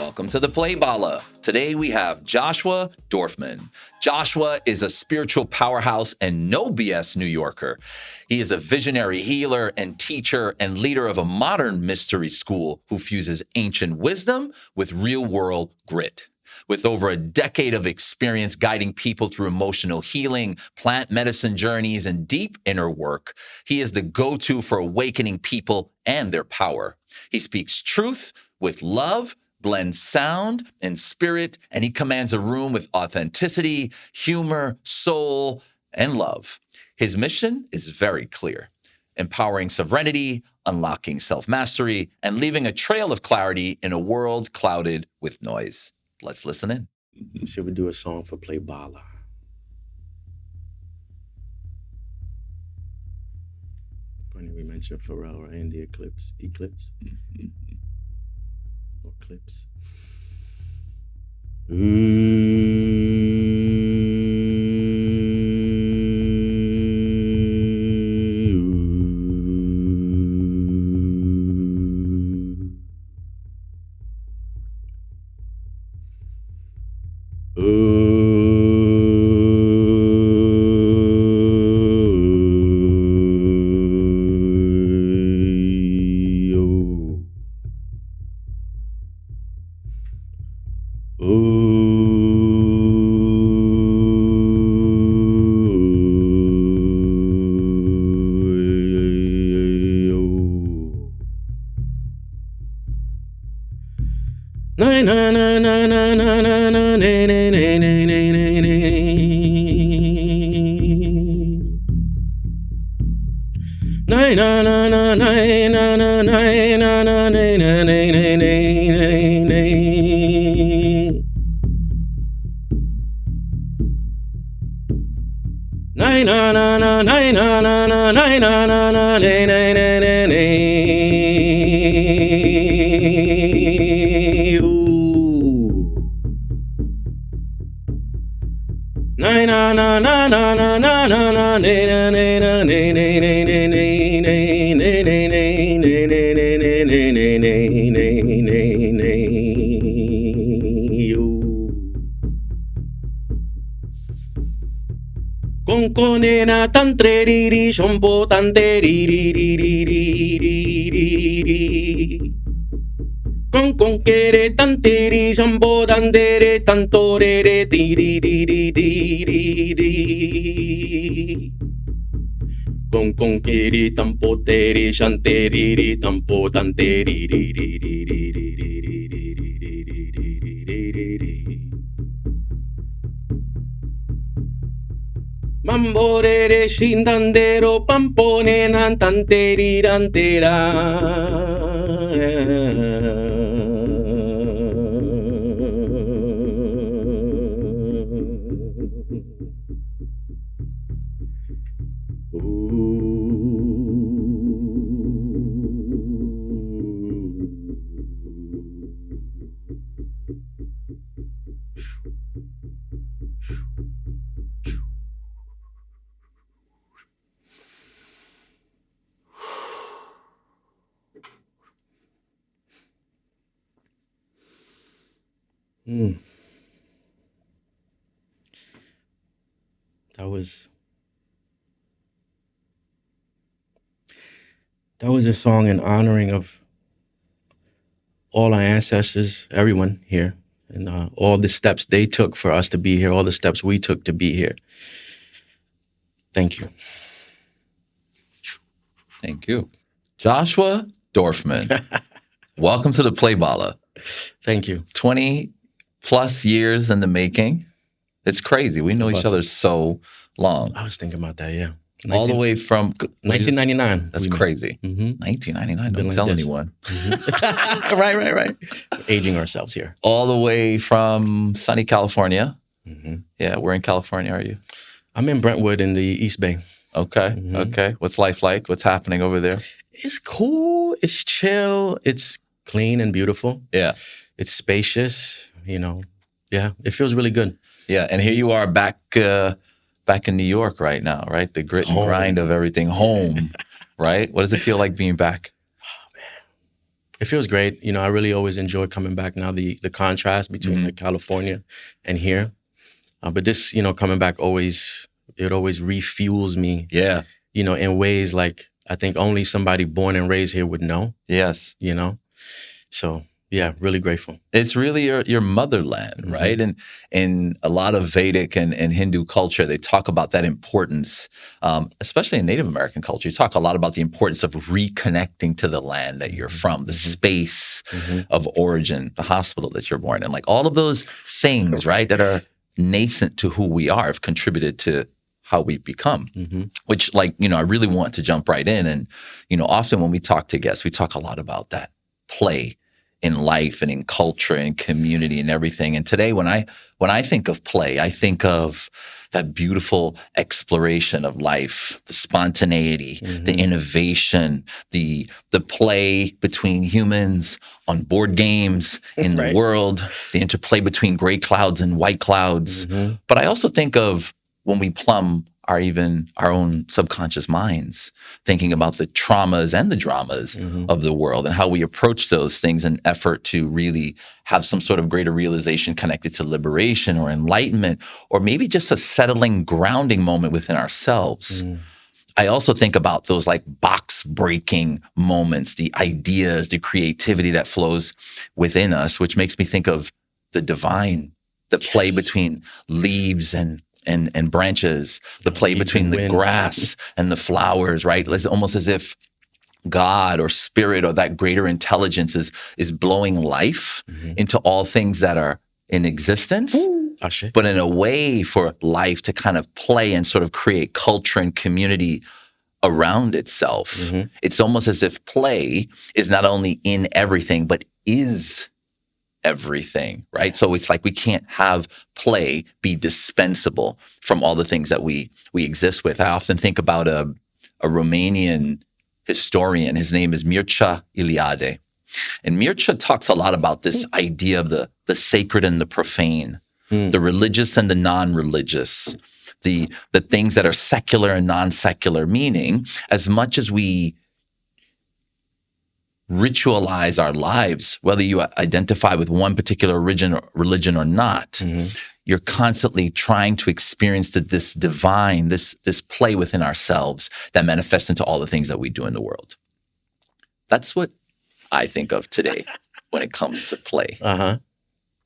Welcome to the Playbala. Today we have Joshua Dorfman. Joshua is a spiritual powerhouse and no BS New Yorker. He is a visionary healer and teacher and leader of a modern mystery school who fuses ancient wisdom with real-world grit. With over a decade of experience guiding people through emotional healing, plant medicine journeys, and deep inner work, he is the go-to for awakening people and their power. He speaks truth with love, blends sound and spirit, and he commands a room with authenticity, humor, soul, and love. His mission is very clear: empowering serenity, unlocking self-mastery, and leaving a trail of clarity in a world clouded with noise. Let's listen in. Should we do a song for Playbala? Funny we mentioned Pharrell, right? In the eclipse. Or clips. Na na na na na na na na na na na na na na na na Conconena tantreri shombo tanteriri con conquere tanteri shombo dandere tantorere tiriri con conqueri tampoteri shanteri tampo tanteriri Mamborere shindandero pampone nantanteri rantera. That was a song in honoring of all our ancestors, everyone here, and all the steps they took for us to be here, all the steps we took to be here. Thank you. Thank you. Joshua Dorfman. Welcome to the Playbala. Thank you. 20 plus years in the making. It's crazy. We know each other so long. I was thinking about that, yeah. All the way from 1999. That's crazy. 1999. Don't tell anyone. Right. Aging ourselves here. All the way from sunny California. Yeah, where in California are you? I'm in Brentwood in the East Bay. Okay. Okay. What's life like? What's happening over there? It's cool. It's chill. It's clean and beautiful. Yeah. It's spacious. Yeah. It feels really good. Yeah. And here you are back in New York right now, right? The grit and grind of everything home, right? What does it feel like being back? Oh, man. It feels great. You know, I really always enjoy coming back now, the contrast between like California and here. But this, you know, coming back it always refuels me, Yeah. you know, in ways like I think only somebody born and raised here would know, Yes. you know? So yeah, really grateful. It's really your motherland, right? And in a lot of Vedic and Hindu culture, they talk about that importance, especially in Native American culture. You talk a lot about the importance of reconnecting to the land that you're from, the space of origin, the hospital that you're born in. Like all of those things, right, that are nascent to who we are have contributed to how we become, which like, you know, I really want to jump right in. And, you know, often when we talk to guests, we talk a lot about that play in life and in culture and community and everything. And today, when I think of play, I think of that beautiful exploration of life, the spontaneity, the innovation, the play between humans on board games in the world, the interplay between gray clouds and white clouds. But I also think of when we plumb our own subconscious minds, thinking about the traumas and the dramas of the world and how we approach those things in effort to really have some sort of greater realization connected to liberation or enlightenment, or maybe just a settling, grounding moment within ourselves. I also think about those like box breaking moments, the ideas, the creativity that flows within us, which makes me think of the divine, the play between leaves and branches, the play between the grass and the flowers, right? It's almost as if God or spirit or that greater intelligence is blowing life into all things that are in existence, but in a way for life to kind of play and sort of create culture and community around itself. It's almost as if play is not only in everything, but is everything, right? So it's like we can't have play be dispensable from all the things that we exist with. I often think about a Romanian historian. His name is Mircea Eliade. And Mircea talks a lot about this idea of the sacred and the profane, the religious and the non-religious, the things that are secular and non-secular, meaning as much as we ritualize our lives, whether you identify with one particular religion or not, you're constantly trying to experience this divine, this play within ourselves that manifests into all the things that we do in the world. That's what I think of today when it comes to play.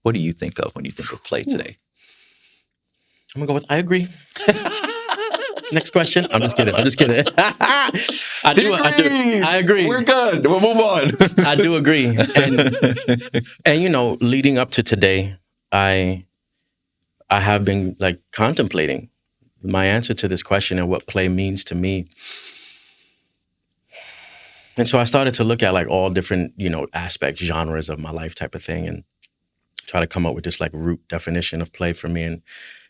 What do you think of when you think of play today? I'm gonna go with I agree. Next question. I'm just kidding. I agree. We're good. We'll move on. I do agree. And you know, leading up to today, I have been like contemplating my answer to this question and what play means to me. And so I started to look at like all different, you know, aspects, genres of my life type of thing, and try to come up with this like root definition of play for me. And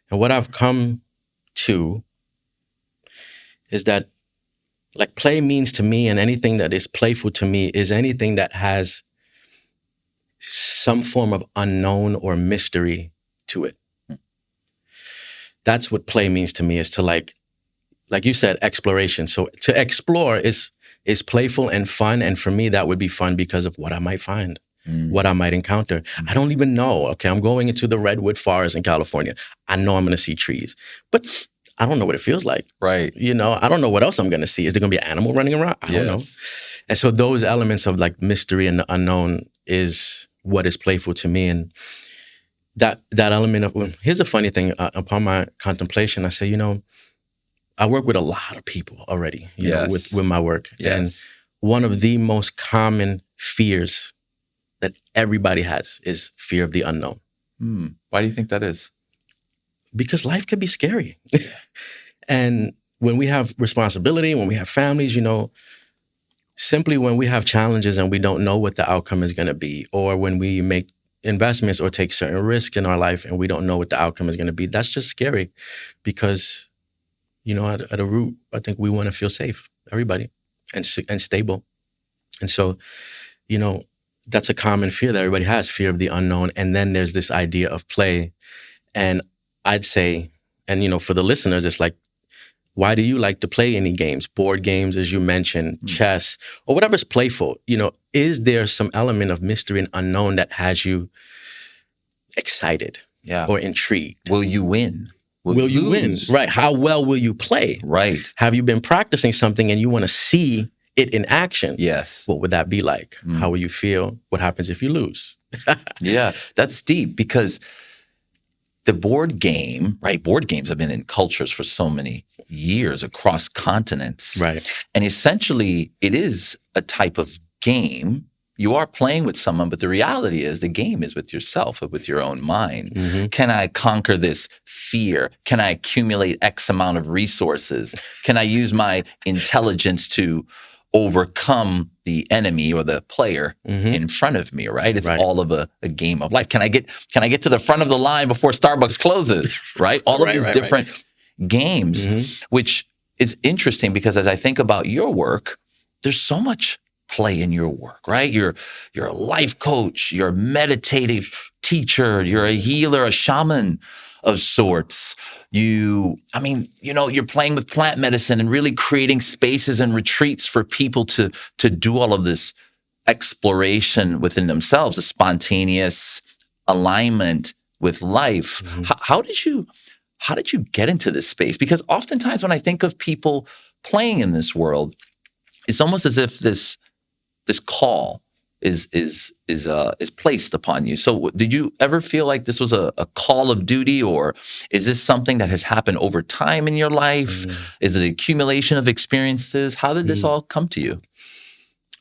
what I've come to is that like play means to me, and anything that is playful to me is anything that has some form of unknown or mystery to it. That's what play means to me, is to like you said, exploration. So to explore is playful and fun. And for me, that would be fun because of what I might find, what I might encounter. I don't even know. Okay, I'm going into the redwood forest in California. I know I'm going to see trees, but I don't know what it feels like. Right. You know, I don't know what else I'm going to see. Is there going to be an animal running around? I don't know. And so those elements of like mystery and the unknown is what is playful to me. And that element of, well, here's a funny thing. Upon my contemplation, I say, you know, I work with a lot of people already, you know, with my work. And one of the most common fears that everybody has is fear of the unknown. Why do you think that is? Because life can be scary. And when we have responsibility, when we have families, you know, simply when we have challenges and we don't know what the outcome is going to be, or when we make investments or take certain risks in our life and we don't know what the outcome is going to be, that's just scary. Because, you know, at a root, I think we want to feel safe, everybody, and stable. And so, you know, that's a common fear that everybody has, fear of the unknown. And then there's this idea of play. And I'd say, and you know, for the listeners, it's like Why do you like to play any games? Board games, as you mentioned, chess, or whatever's playful. Is there some element of mystery and unknown that has you excited or intrigued? Will you win? Will you win? Right. How well will you play? Right. Have you been practicing something and you want to see it in action? Yes. What would that be like? How will you feel? What happens if you lose? Yeah, that's deep because the board game, right? Board games have been in cultures for so many years across continents. Right. And essentially, it is a type of game. You are playing with someone, but the reality is the game is with yourself, with your own mind. Mm-hmm. Can I conquer this fear? Can I accumulate X amount of resources? Can I use my intelligence to overcome the enemy or the player in front of me, right? It's all of a game of life. Can I get to the front of the line before Starbucks closes, right? All of these different games, which is interesting because as I think about your work, there's so much play in your work, right? You're a life coach, you're a meditative teacher, you're a healer, a shaman of sorts. You're playing with plant medicine and really creating spaces and retreats for people to do all of this exploration within themselves, a spontaneous alignment with life. How did you get into this space? Because oftentimes when I think of people playing in this world, it's almost as if this call is placed upon you. So did you ever feel like this was a call of duty, or is this something that has happened over time in your life? Is it an accumulation of experiences? How did this all come to you?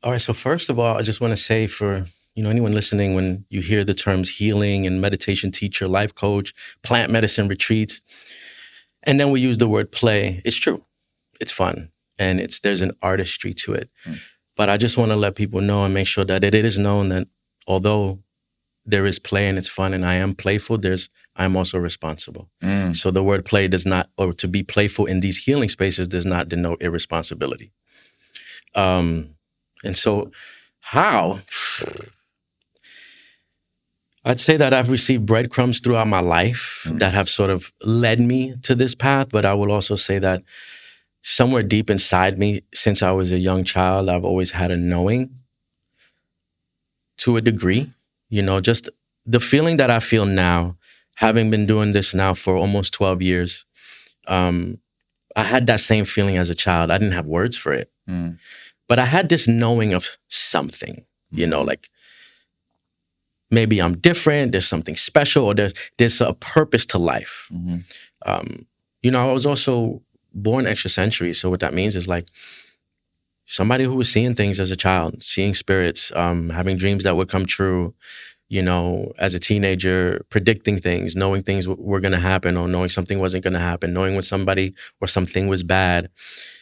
All right. So first of all, I just want to say for anyone listening, when you hear the terms healing and meditation teacher, life coach, plant medicine retreats, and then we use the word play, it's true. It's fun. And there's an artistry to it. But I just want to let people know and make sure that it is known that although there is play and it's fun and I am playful, I'm also responsible. So the word play does not, or to be playful in these healing spaces does not denote irresponsibility. And so how? I'd say that I've received breadcrumbs throughout my life that have sort of led me to this path, but I will also say that somewhere deep inside me, since I was a young child, I've always had a knowing to a degree, just the feeling that I feel now, having been doing this now for almost 12 years. I had that same feeling as a child. I didn't have words for it, but I had this knowing of something, like maybe I'm different. There's something special, or there's a purpose to life. I was also born extrasensory. So what that means is like somebody who was seeing things as a child, seeing spirits, having dreams that would come true, as a teenager, predicting things, knowing things were going to happen or knowing something wasn't going to happen, knowing when somebody or something was bad.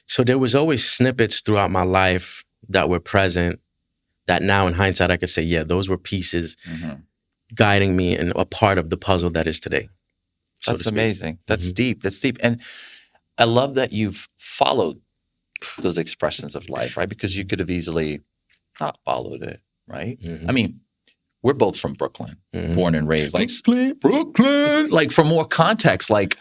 So there was always snippets throughout my life that were present that now in hindsight, I could say, yeah, those were pieces guiding me and a part of the puzzle that is today. That's amazing. That's deep. That's deep. And I love that you've followed those expressions of life, right? Because you could have easily not followed it, right? I mean, we're both from Brooklyn, born and raised. Like Brooklyn. Like for more context, like,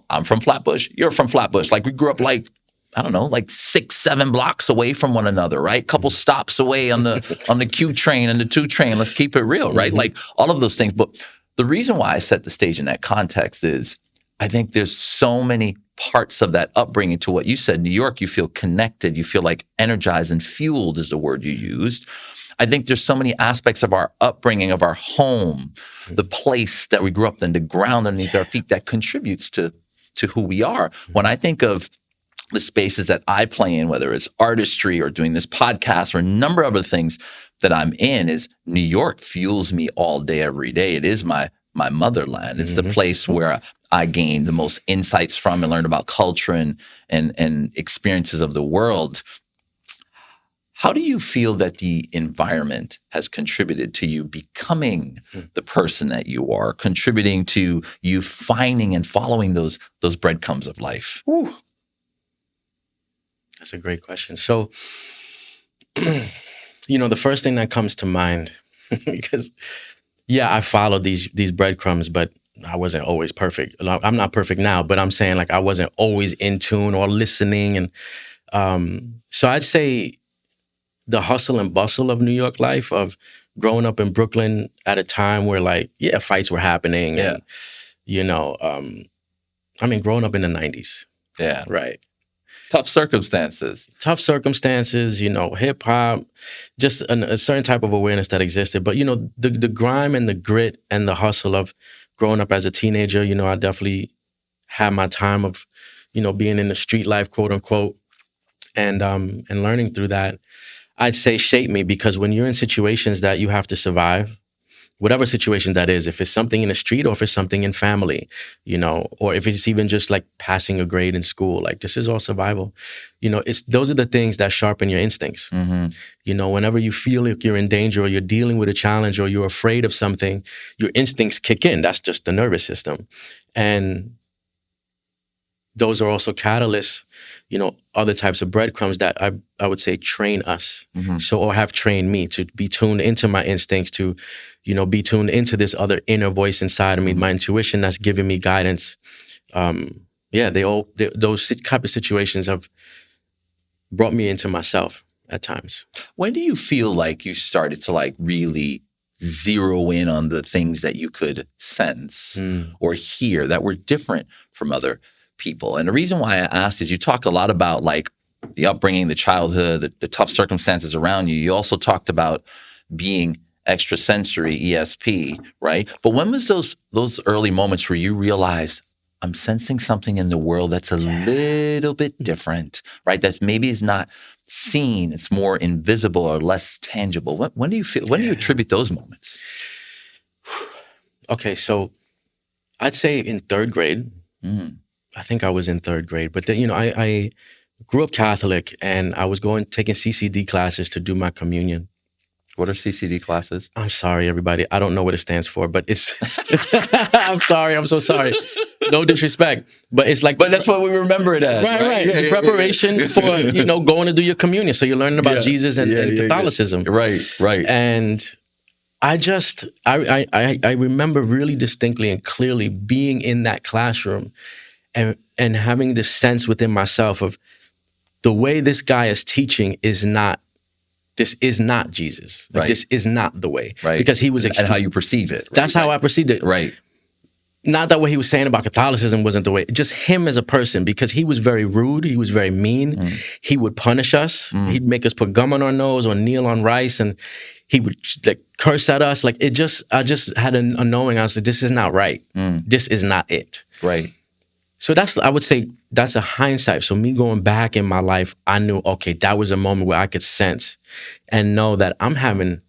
I'm from Flatbush, you're from Flatbush. Like we grew up like 6-7 blocks away from one another, right? Couple stops away on the Q train and the 2 train. Let's keep it real, right? Like all of those things. But the reason why I set the stage in that context is I think there's so many parts of that upbringing to what you said. New York, you feel connected, you feel like energized and fueled is the word you used. I think there's so many aspects of our upbringing, of our home, the place that we grew up in, the ground underneath our feet that contributes to who we are. When I think of the spaces that I play in, whether it's artistry or doing this podcast or a number of other things that I'm in, is New York fuels me all day, every day. It is my motherland. It's the place where I gained the most insights from and learned about culture and experiences of the world. How do you feel that the environment has contributed to you becoming the person that you are, contributing to you finding and following those breadcrumbs of life? Ooh. That's a great question. So, the first thing that comes to mind, because, yeah, I follow these breadcrumbs, but I wasn't always perfect. I'm not perfect now, but I'm saying like I wasn't always in tune or listening. And so I'd say the hustle and bustle of New York life, of growing up in Brooklyn at a time where like, yeah, fights were happening. Yeah. And, you know, I mean, growing up in the 90s, Yeah. right? Tough circumstances. Tough circumstances, you know, hip hop, just a certain type of awareness that existed. But, you know, the grime and the grit and the hustle of growing up as a teenager, you know, I definitely had my time of, you know, being in the street life, quote unquote, and learning through that. I'd say shape me, because when you're in situations that you have to survive, whatever situation that is, if it's something in the street or if it's something in family, you know, or if it's even just like passing a grade in school, like this is all survival. You know, those are the things that sharpen your instincts. Mm-hmm. You know, whenever you feel like you're in danger or you're dealing with a challenge or you're afraid of something, your instincts kick in. That's just the nervous system. And those are also catalysts, you know, other types of breadcrumbs that I would say train us. Mm-hmm. So, or have trained me to be tuned into my instincts, to, you know, be tuned into this other inner voice inside of me, my intuition that's giving me guidance. Those type of situations have brought me into myself at times. When do you feel like you started to like really zero in on the things that you could sense or hear that were different from other people? And the reason why I asked is you talk a lot about like the upbringing, the childhood, the tough circumstances around you. You also talked about being extrasensory, ESP, right? But when was those early moments where you realized I'm sensing something in the world that's a little bit different, right? That's maybe is not seen, it's more invisible or less tangible. When do you feel? When do you attribute those moments? Okay, so I'd say in third grade. I think I was in third grade, but then, you know, I grew up Catholic, and I was taking CCD classes to do my communion. What are CCD classes? I'm sorry, everybody. I don't know what it stands for, but it's. I'm sorry. I'm so sorry. No disrespect, but it's like. But that's what we remember it as. Right. The preparation for, you know, going to do your communion. So you're learning about Jesus and Catholicism. Right. And I remember really distinctly and clearly being in that classroom and having this sense within myself of the way this guy is teaching is not. This is not Jesus. Like, this is not the way. Right. Because he was... and how you perceive it. Right? That's how I perceived it. Right. Not that what he was saying about Catholicism wasn't the way. Just him as a person, because he was very rude. He was very mean. He would punish us. He'd make us put gum on our nose or kneel on rice, and he would like curse at us. Like I just had a knowing. I was like, this is not right. This is not it. Right. So I would say that's a hindsight. So me going back in my life, I knew, okay, that was a moment where I could sense and know that I'm having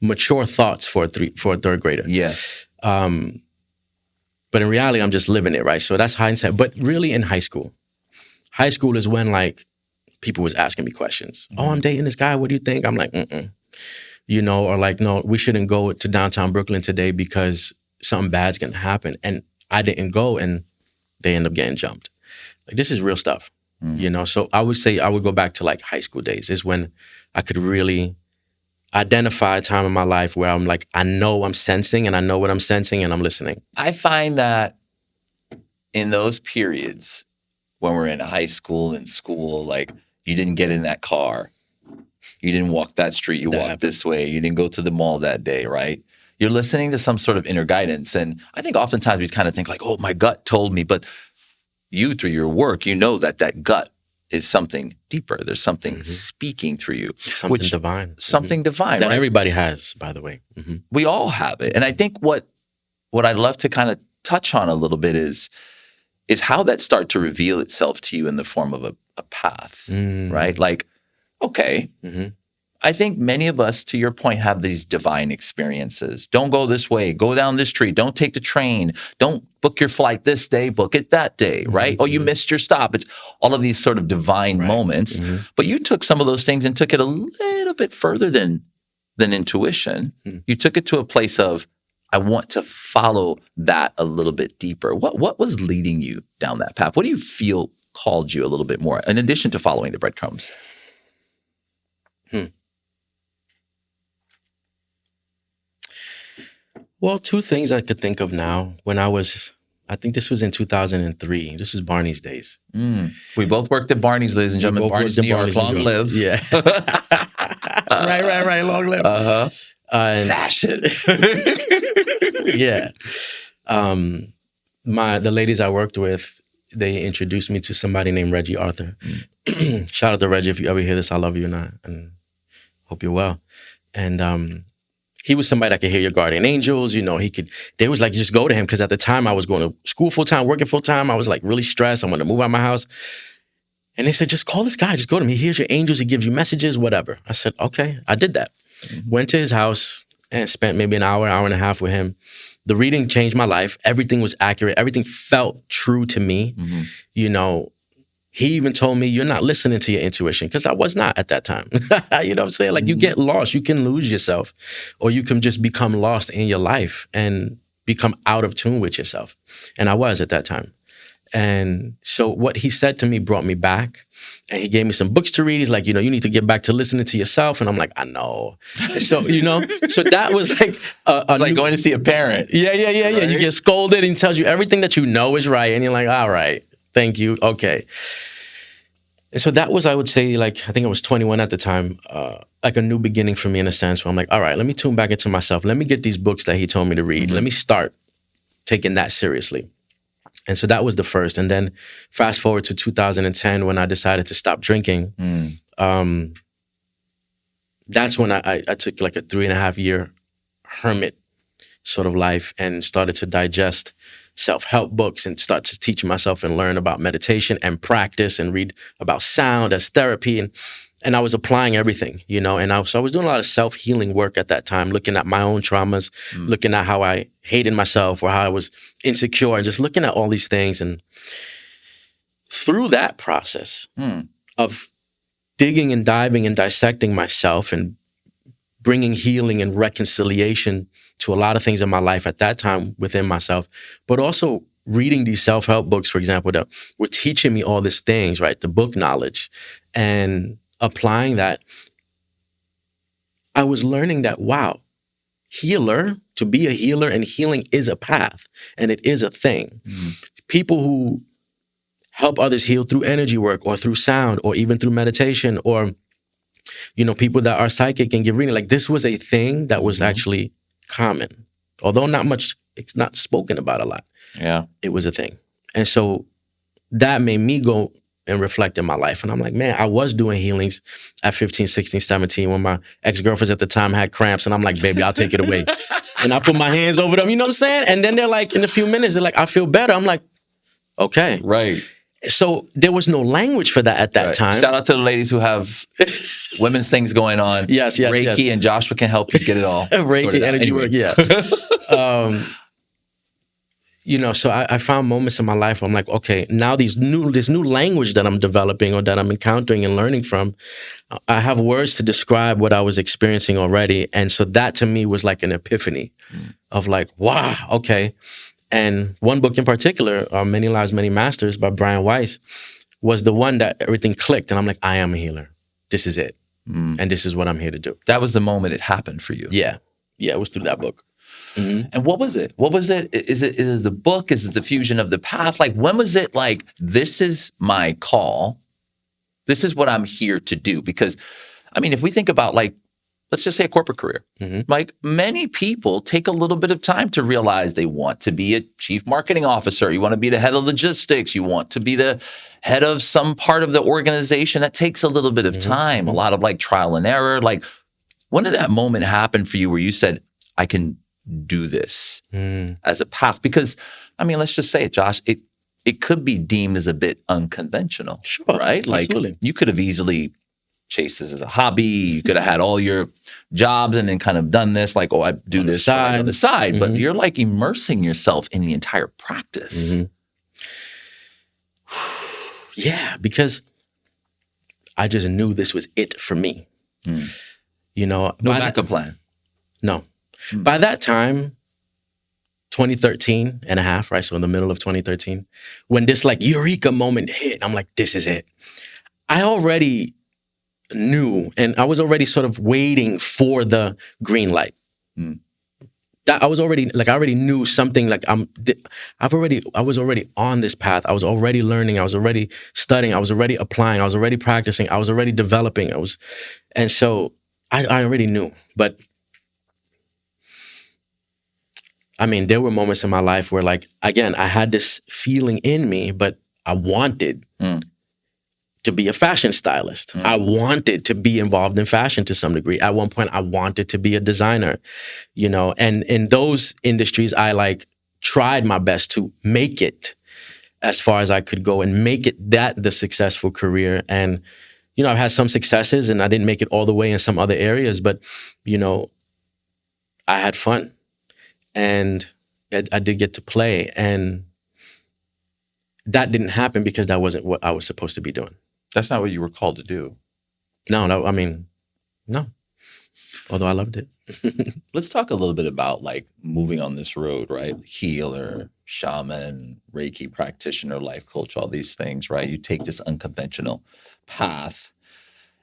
mature thoughts for a third grader. Yes. But in reality, I'm just living it, right? So that's hindsight. But really in high school is when like people was asking me questions. Oh, I'm dating this guy. What do you think? I'm like, you know, or like, no, we shouldn't go to downtown Brooklyn today because something bad's going to happen. And I didn't go, and they end up getting jumped. Like, this is real stuff, you know? So I would say I would go back to like high school days is when I could really identify a time in my life where I'm like, I know I'm sensing and I know what I'm sensing and I'm listening. I find that in those periods when we're in high school and school, like you didn't get in that car. You didn't walk that street. You walked this way. You didn't go to the mall that day, right? You're listening to some sort of inner guidance. And I think oftentimes we kind of think like, oh, my gut told me. But you, through your work, you know that gut is something deeper. There's something speaking through you. Something divine. Something divine. That right? everybody has, by the way. We all have it. And I think what I'd love to kind of touch on a little bit is how that started to reveal itself to you in the form of a path, right? Like, okay, I think many of us, to your point, have these divine experiences. Don't go this way. Go down this street. Don't take the train. Don't book your flight this day. Book it that day, right? Oh, you missed your stop. It's all of these sort of divine moments. But you took some of those things and took it a little bit further than intuition. You took it to a place of, I want to follow that a little bit deeper. What was leading you down that path? What do you feel called you a little bit more, in addition to following the breadcrumbs? Well, two things I could think of now. I think this was in 2003. This was Barney's days. We both worked at Barney's, ladies and We gentlemen. both Barney's, worked New at York. Barney's in Long New live. Yeah. Right. Long live. Uh-huh. And Fashion. yeah. The ladies I worked with, they introduced me to somebody named Reggie Arthur. Shout out to Reggie. If you ever hear this, I love you and hope you're well. And he was somebody that could hear your guardian angels. You know, they was like, just go to him. Because at the time I was going to school full time, working full time. I was like really stressed. I wanted to move out of my house. And they said, just call this guy. Just go to him. He hears your angels. He gives you messages, whatever. I said, okay. I did that. Went to his house and spent maybe an hour and a half with him. The reading changed my life. Everything was accurate. Everything felt true to me. You know, he even told me, you're not listening to your intuition, because I was not at that time. You know what I'm saying? Like, you get lost. You can lose yourself, or you can just become lost in your life and become out of tune with yourself. And I was at that time. And so what he said to me brought me back, and he gave me some books to read. He's like, you know, you need to get back to listening to yourself. And I'm like, I know. So, you know, so that was like it's like going to see a parent. Yeah. Right? You get scolded, and he tells you everything that you know is right. And you're like, all right, thank you. Okay. And so that was, I would say, like, I think I was 21 at the time, like a new beginning for me in a sense, where I'm like, all right, let me tune back into myself. Let me get these books that he told me to read. Let me start taking that seriously. And so that was the first. And then fast forward to 2010, when I decided to stop drinking. That's when I took like a 3.5 year hermit sort of life and started to digest self-help books and start to teach myself and learn about meditation and practice and read about sound as therapy. And I was applying everything, you know, and I was doing a lot of self-healing work at that time, looking at my own traumas, looking at how I hated myself or how I was insecure, and just looking at all these things. And through that process of digging and diving and dissecting myself and bringing healing and reconciliation to a lot of things in my life at that time within myself, but also reading these self-help books, for example, that were teaching me all these things, right? The book knowledge, and applying that, I was learning that, wow, to be a healer, and healing is a path, and it is a thing. People who help others heal through energy work or through sound or even through meditation, or, you know, people that are psychic and give reading, like, this was a thing that was actually common. Although it's not spoken about a lot. Yeah. It was a thing. And so that made me go and reflect in my life. And I'm like, man, I was doing healings at 15, 16, 17 when my ex-girlfriends at the time had cramps. And I'm like, baby, I'll take it away. And I put my hands over them, you know what I'm saying? And then they're like, in a few minutes, they're like, I feel better. I'm like, okay. Right. So there was no language for that at that time. Shout out to the ladies who have women's things going on. Yes. Reiki and Joshua can help you get it all. Reiki, energy work, yeah. You know, so I found moments in my life where I'm like, okay, now this new language that I'm developing or that I'm encountering and learning from, I have words to describe what I was experiencing already. And so that to me was like an epiphany of like, wow, okay. And one book in particular, Many Lives, Many Masters by Brian Weiss, was the one that everything clicked. And I'm like, I am a healer. This is it. And this is what I'm here to do. That was the moment it happened for you. Yeah. Yeah, it was through that book. And what was it? What was it? Is it the book? Is it the fusion of the path? Like, when was it like, this is my call? This is what I'm here to do? Because, I mean, if we think about, like, let's just say a corporate career, like, many people take a little bit of time to realize they want to be a chief marketing officer. You want to be the head of logistics. You want to be the head of some part of the organization. That takes a little bit of time, a lot of like trial and error. Like, when did that moment happen for you where you said, I can do this as a path? Because, I mean, let's just say it, Josh, it could be deemed as a bit unconventional, right? Like, absolutely. You could have easily chased this as a hobby. You could have had all your jobs and then kind of done this, like, oh, I do on this on the side. But you're like immersing yourself in the entire practice. Yeah, because I just knew this was it for me. You know, no backup plan. No. By that time, 2013 and a half, right? So in the middle of 2013, when this like eureka moment hit, I'm like, this is it. I already knew, and I was already sort of waiting for the green light. that I was already like, I already knew something. Like I was already on this path. I was already learning. I was already studying. I was already applying. I was already practicing. I was already developing. And so I already knew. But I mean, there were moments in my life where, like, again, I had this feeling in me, but I wanted to be a fashion stylist. I wanted to be involved in fashion to some degree. At one point, I wanted to be a designer, you know, and in those industries, I like tried my best to make it as far as I could go and make it the successful career. And, you know, I've had some successes and I didn't make it all the way in some other areas, but, you know, I had fun and I did get to play. And that didn't happen because that wasn't what I was supposed to be doing. That's not what you were called to do. No. Although I loved it. Let's talk a little bit about like moving on this road, right? Healer, shaman, Reiki practitioner, life coach, all these things, right? You take this unconventional path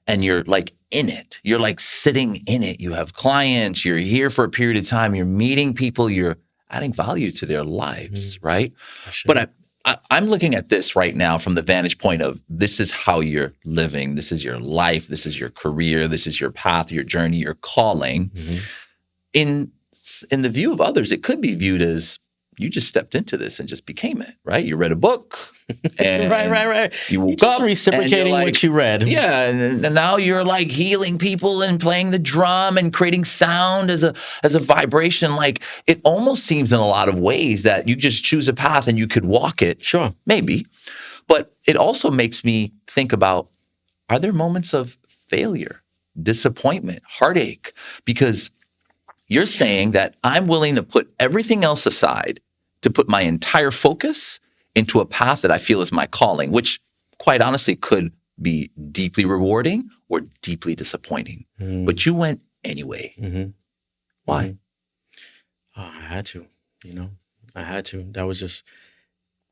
and you're like in it. You're like sitting in it. You have clients, you're here for a period of time, you're meeting people, you're adding value to their lives, right? Sure. But I'm looking at this right now from the vantage point of this is how you're living. This is your life. This is your career. This is your path, your journey, your calling. In the view of others, it could be viewed as you just stepped into this and just became it, right? You read a book and right. you woke up reciprocating like, what you read. Yeah, and now you're like healing people and playing the drum and creating sound as a vibration. Like it almost seems in a lot of ways that you just choose a path and you could walk it. Sure. Maybe. But it also makes me think about, are there moments of failure, disappointment, heartache? Because you're saying that I'm willing to put everything else aside to put my entire focus into a path that I feel is my calling, which quite honestly could be deeply rewarding or deeply disappointing. But you went anyway. Why? Oh, I had to, you know, I had to. That was just,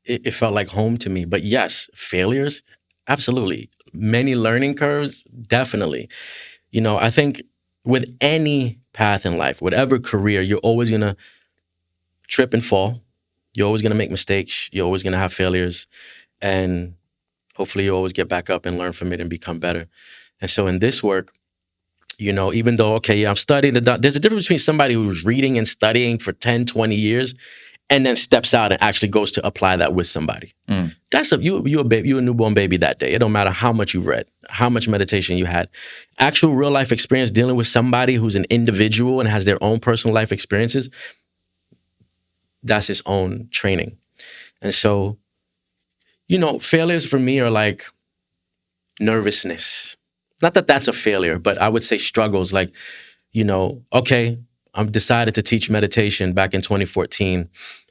it felt like home to me. But yes, failures, absolutely. Many learning curves, definitely. You know, I think with any path in life, whatever career, you're always going to trip and fall. You're always going to make mistakes. You're always going to have failures. And hopefully you always get back up and learn from it and become better. And so in this work, you know, even though, okay, I'm studying, there's a difference between somebody who's reading and studying for 10, 20 years and then steps out and actually goes to apply that with somebody. That's you a newborn baby that day. It don't matter how much you read, how much meditation you had. Actual real life experience dealing with somebody who's an individual and has their own personal life experiences, that's his own training. And so, you know, failures for me are like nervousness. Not that that's a failure, but I would say struggles like, you know, okay, I've decided to teach meditation back in 2014.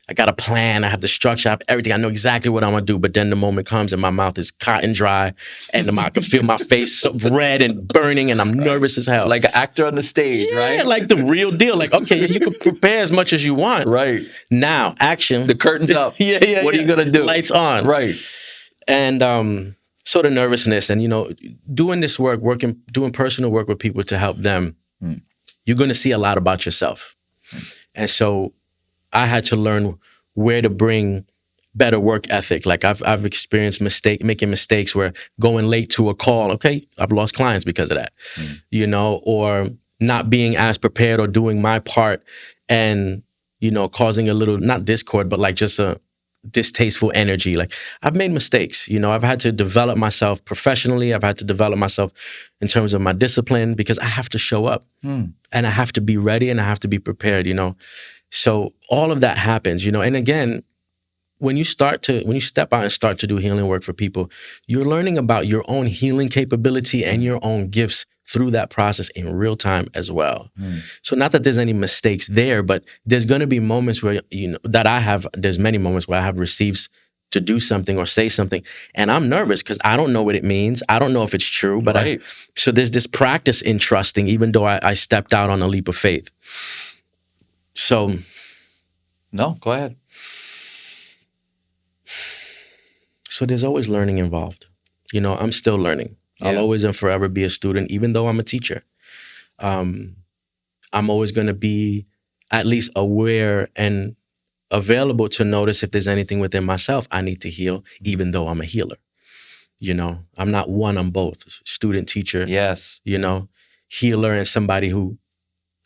I got a plan. I have the structure. I have everything. I know exactly what I'm going to do. But then the moment comes and my mouth is cotton dry and I can feel my face so red and burning and I'm nervous as hell. Like an actor on the stage, right? Yeah, like the real deal. Like, okay, you can prepare as much as you want. Right. Now, action. The curtain's up. Yeah. What are you going to do? Lights on. Right. And so the nervousness and, you know, doing this work, doing personal work with people to help them, you're going to see a lot about yourself. And so I had to learn where to bring better work ethic. Like I've experienced making mistakes where going late to a call, okay, I've lost clients because of that, you know, or not being as prepared or doing my part and, you know, causing a little, not discord, but like just a distasteful energy. Like I've made mistakes, you know, I've had to develop myself professionally. I've had to develop myself in terms of my discipline because I have to show up and I have to be ready and I have to be prepared, you know. So all of that happens, you know, and again, when you step out and start to do healing work for people, you're learning about your own healing capability and your own gifts through that process in real time as well. So not that there's any mistakes there, but there's going to be moments where, you know, there's many moments where I have received to do something or say something and I'm nervous because I don't know what it means. I don't know if it's true, but so there's this practice in trusting, even though I stepped out on a leap of faith. So. No, go ahead. So there's always learning involved. You know, I'm still learning. Yeah. I'll always and forever be a student, even though I'm a teacher. I'm always going to be at least aware and available to notice if there's anything within myself I need to heal, even though I'm a healer. You know, I'm not one, I'm both. Student, teacher, Yes. you know, healer and somebody who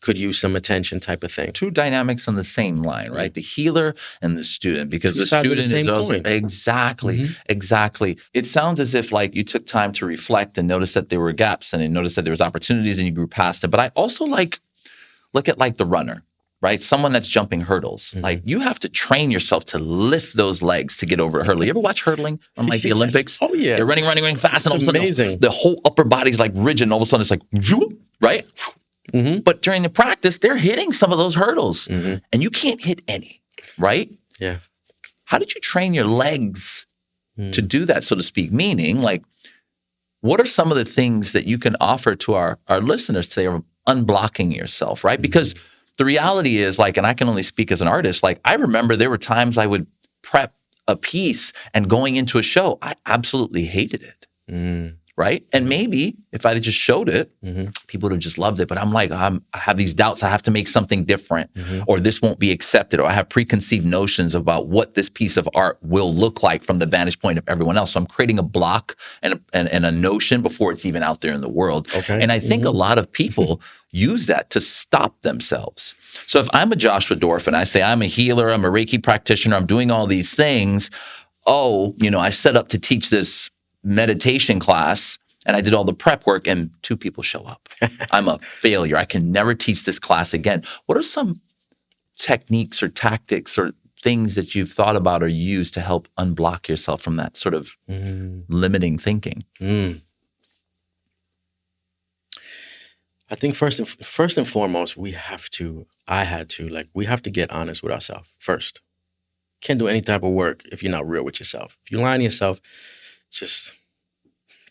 could use some attention type of thing. Two dynamics on the same line, right? The healer and the student, because Two the sides of the student is same also coin. exactly. It sounds as if like you took time to reflect and notice that there were gaps and you noticed that there was opportunities and you grew past it. But I also look at like the runner, right? Someone that's jumping hurdles. Like you have to train yourself to lift those legs to get over a hurdle. You ever watch hurdling on like the Yes. Olympics? Oh, yeah. They're running fast, and all of a sudden amazing. the whole upper body's like rigid, and all of a sudden it's like, whoop, right? But during the practice, they're hitting some of those hurdles, and you can't hit any, right? Yeah. How did you train your legs to do that, so to speak? Meaning, like, what are some of the things that you can offer to our listeners today of unblocking yourself, right? Because the reality is, like, and I can only speak as an artist, like, I remember there were times I would prep a piece and going into a show, I absolutely hated it. Right. And maybe if I'd have just showed it, people would have just loved it. But I'm like, I have these doubts. I have to make something different, or this won't be accepted, or I have preconceived notions about what this piece of art will look like from the vantage point of everyone else. So I'm creating a block and a notion before it's even out there in the world. Okay. And I think a lot of people use that to stop themselves. So if I'm a Joshua Dorfman, I say I'm a healer, I'm a Reiki practitioner, I'm doing all these things. Oh, I set up to teach this meditation class and I did all the prep work and 2 people show up. I'm a failure. I can never teach this class again. What are some techniques or tactics or things that you've thought about or used to help unblock yourself from that sort of limiting thinking? I think first and foremost, we have to get honest with ourselves first. Can't do any type of work if you're not real with yourself. If you're lying to yourself, just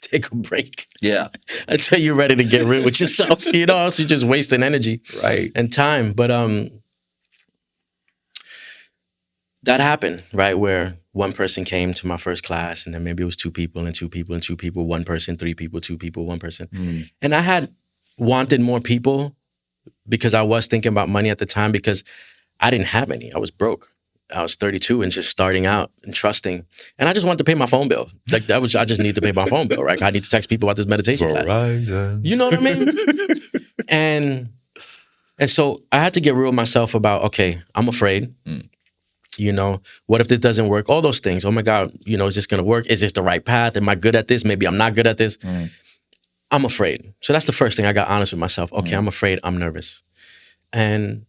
take a break. Yeah. Until you're ready to get real with yourself, so you're just wasting energy and time. But that happened, right? Where one person came to my first class and then maybe it was 2 people and 2 people and 2 people, 1 person, 3 people, 2 people, 1 person. And I had wanted more people because I was thinking about money at the time because I didn't have any. I was broke. I was 32 and just starting out and trusting. And I just wanted to pay my phone bill. Like I just need to pay my phone bill, right? I need to text people about this meditation class. You know what I mean? And so I had to get real with myself about, okay, I'm afraid. What if this doesn't work? All those things. Oh my God, is this going to work? Is this the right path? Am I good at this? Maybe I'm not good at this. I'm afraid. So that's the first thing. I got honest with myself. Okay, I'm afraid. I'm nervous. And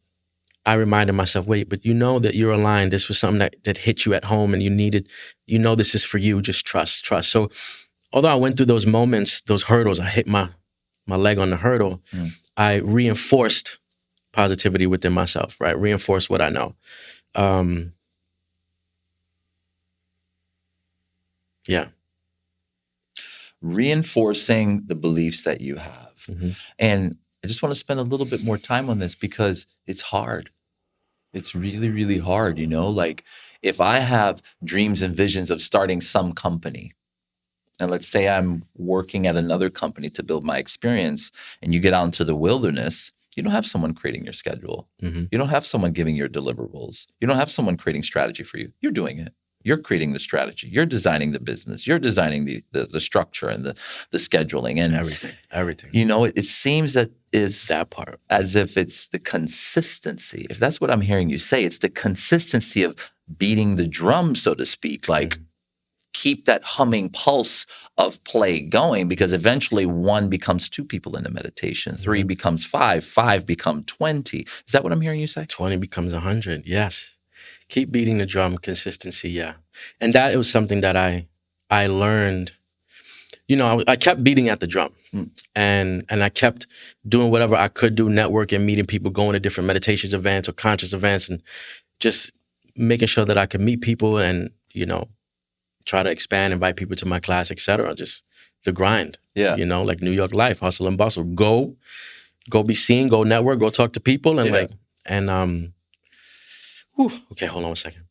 I reminded myself, wait, but that you're aligned. This was something that hit you at home and you needed, this is for you. Just trust. So although I went through those moments, those hurdles, I hit my leg on the hurdle, I reinforced positivity within myself, right? Reinforced what I know. Yeah. Reinforcing the beliefs that you have. And I just want to spend a little bit more time on this because it's hard. It's really, really hard, like if I have dreams and visions of starting some company, and let's say I'm working at another company to build my experience, and you get out into the wilderness, you don't have someone creating your schedule. You don't have someone giving your deliverables. You don't have someone creating strategy for you. You're doing it. You're creating the strategy. You're designing the business. You're designing the structure and the scheduling and everything. It seems that is that part as if it's the consistency. If that's what I'm hearing you say, it's the consistency of beating the drum, so to speak. Like keep that humming pulse of play going because eventually 1 becomes 2 people in the meditation, 3 becomes 5, 5 become 20. Is that what I'm hearing you say? 20 becomes 100. Yes. Keep beating the drum, consistency, yeah. And that it was something that I learned. I kept beating at the drum, and I kept doing whatever I could do, networking, meeting people, going to different meditations events or conscious events, and just making sure that I could meet people and try to expand, invite people to my class, etc. Just the grind, like New York life, hustle and bustle. Go be seen, go network, go talk to people, and okay, hold on 1 second.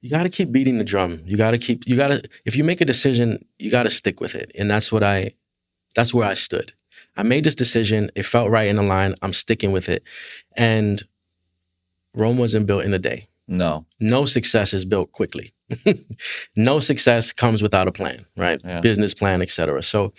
You got to keep beating the drum. If you make a decision, you got to stick with it. And that's where I stood. I made this decision. It felt right in the line. I'm sticking with it. And Rome wasn't built in a day. No. No success is built quickly. No success comes without a plan, right? Yeah. Business plan, etc. So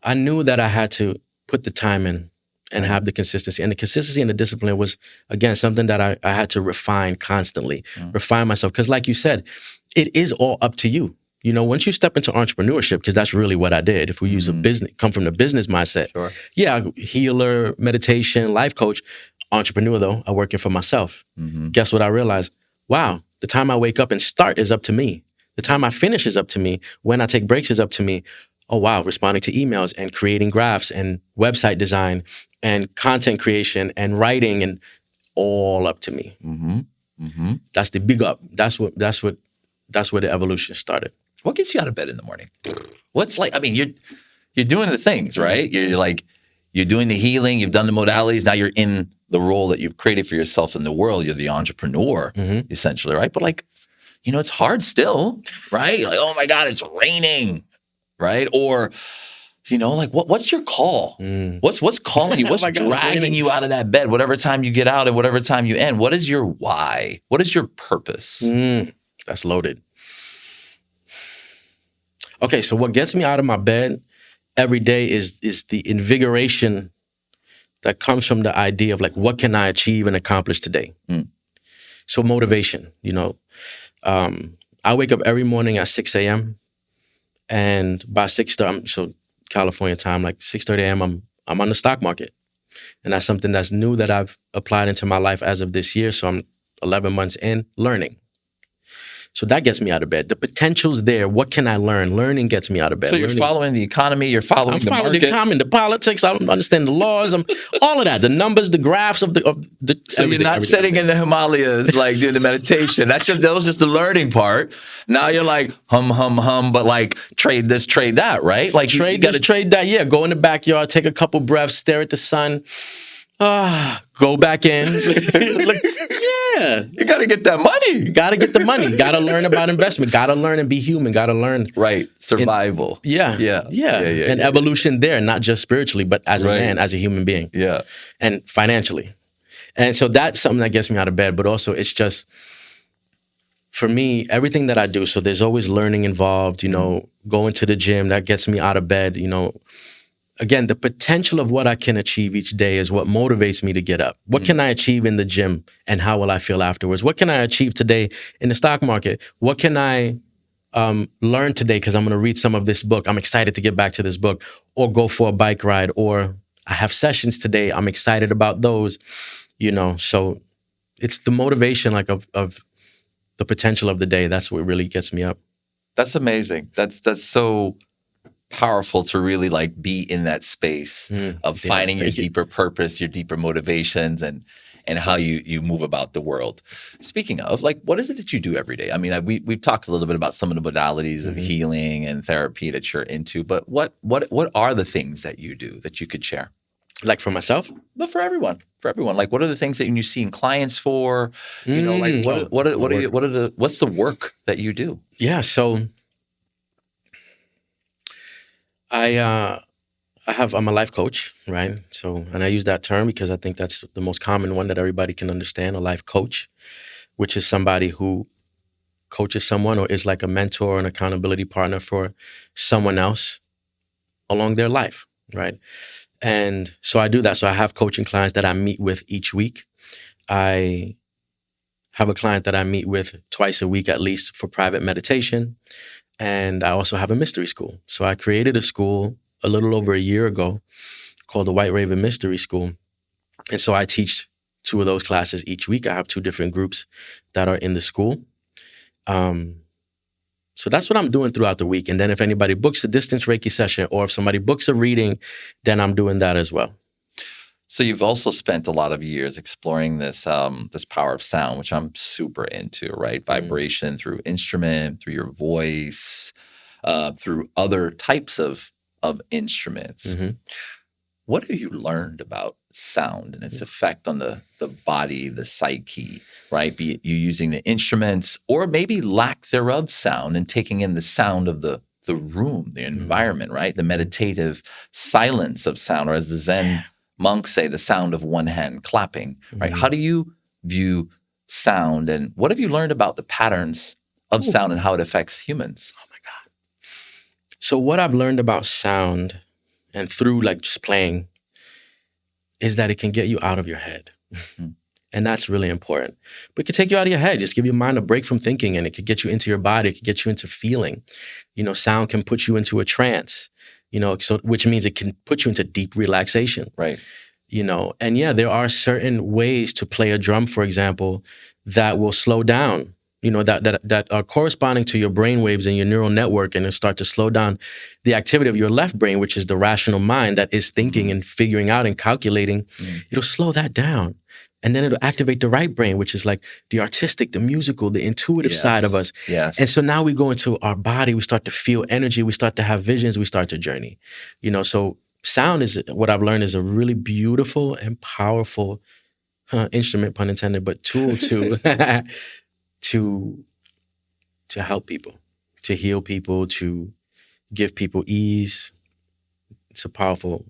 I knew that I had to put the time in and have the consistency. And the consistency and the discipline was, again, something that I had to refine constantly, refine myself. Because like you said, it is all up to you. You know, once you step into entrepreneurship, because that's really what I did. If we use a business, come from the business mindset. Sure. Yeah, healer, meditation, life coach, entrepreneur though, I'm working for myself. Guess what I realized? Wow, the time I wake up and start is up to me. The time I finish is up to me. When I take breaks is up to me. Oh wow, responding to emails and creating graphs and website design and content creation and writing and all up to me. That's the big up. That's where the evolution started. What gets you out of bed in the morning? What's like, I mean, you're doing the things, right? You're doing the healing, you've done the modalities, now you're in the role that you've created for yourself in the world. You're the entrepreneur, essentially, right? But like, you know, it's hard still, right? Like, oh my God, it's raining, right? Or, you know, like what's your call? What's calling you? What's dragging you out of that bed? Whatever time you get out and whatever time you end, what is your why? What is your purpose? That's loaded. Okay, so what gets me out of my bed every day is the invigoration that comes from the idea of like, what can I achieve and accomplish today? So motivation, you know. I wake up every morning at 6 a.m. and by 6:30, so California time, like 6:30 a.m., I'm on the stock market. And that's something that's new that I've applied into my life as of this year. So I'm 11 months in learning. So that gets me out of bed. The potential's there. What can I learn? Learning gets me out of bed. So you're following the economy, you're following the market. the economy, the politics, I understand the laws, all of that, the numbers, the graphs of the So you're not sitting in the Himalayas like doing the meditation. That was just the learning part. Now you're like hum, but like trade this, trade that, right? Like trade this, trade that. Yeah, go in the backyard, take a couple breaths, stare at the sun. Go back in. Yeah. You got to get that money. You got to get the money. Got to learn about investment. Got to learn and be human. Got to learn. Right. Survival. Yeah. And evolution there, not just spiritually, but as a man, as a human being. Yeah. And financially. And so that's something that gets me out of bed. But also it's just, for me, everything that I do, so there's always learning involved, you know, going to the gym, that gets me out of bed, you know. Again, the potential of what I can achieve each day is what motivates me to get up. What can I achieve in the gym and how will I feel afterwards? What can I achieve today in the stock market? What can I learn today because I'm going to read some of this book. I'm excited to get back to this book, or go for a bike ride, or I have sessions today. I'm excited about those, you know. So it's the motivation like of the potential of the day. That's what really gets me up. That's amazing. That's so powerful to really like be in that space of finding your deeper purpose, your deeper motivations, and how you move about the world. Speaking of, like, what is it that you do every day? I mean, we've talked a little bit about some of the modalities of healing and therapy that you're into, but what are the things that you do that you could share? Like for myself? But for everyone. Like, what are the things that you're seeing clients for? You know, like what's the work that you do? Yeah, so I'm a life coach, right? So, and I use that term because I think that's the most common one that everybody can understand, a life coach, which is somebody who coaches someone or is like a mentor or an accountability partner for someone else along their life, right? And so I do that. So I have coaching clients that I meet with each week. I have a client that I meet with twice a week at least for private meditation. And I also have a mystery school. So I created a school a little over a year ago called the White Raven Mystery School. And so I teach 2 of those classes each week. I have 2 different groups that are in the school. So that's what I'm doing throughout the week. And then if anybody books a distance Reiki session or if somebody books a reading, then I'm doing that as well. So you've also spent a lot of years exploring this this power of sound, which I'm super into, right? Vibration through instrument, through your voice, through other types of instruments. What have you learned about sound and its effect on the body, the psyche, right? Be it you using the instruments or maybe lack thereof sound and taking in the sound of the room, the environment, right? The meditative silence of sound, or as the Zen monks say, the sound of one hand clapping, right? How do you view sound, and what have you learned about the patterns of sound and how it affects humans? Oh my God. So what I've learned about sound and through like just playing is that it can get you out of your head. And that's really important. But it can take you out of your head, just give your mind a break from thinking, and it could get you into your body, it could get you into feeling. Sound can put you into a trance, so which means it can put you into deep relaxation. Right. And yeah, there are certain ways to play a drum, for example, that will slow down, that are corresponding to your brain waves and your neural network, and it'll start to slow down the activity of your left brain, which is the rational mind that is thinking and figuring out and calculating. It'll slow that down. And then it'll activate the right brain, which is like the artistic, the musical, the intuitive side of us. Yes. And so now we go into our body, we start to feel energy, we start to have visions, we start to journey. So sound is, what I've learned, is a really beautiful and powerful instrument, pun intended, but tool to to help people, to heal people, to give people ease. It's powerful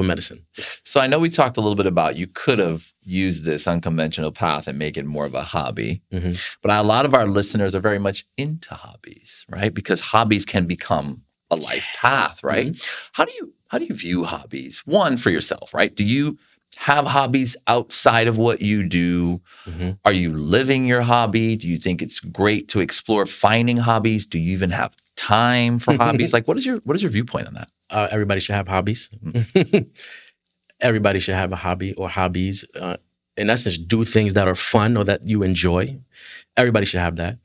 medicine. So I know we talked a little bit about you could have used this unconventional path and make it more of a hobby. But a lot of our listeners are very much into hobbies, right? Because hobbies can become a life path, right? How do you view hobbies? One, for yourself, right? Do you have hobbies outside of what you do? Are you living your hobby? Do you think it's great to explore finding hobbies? Do you even have time for hobbies? Like, what is your viewpoint on that? Everybody should have hobbies. Everybody should have a hobby or hobbies. In essence, do things that are fun or that you enjoy. Everybody should have that.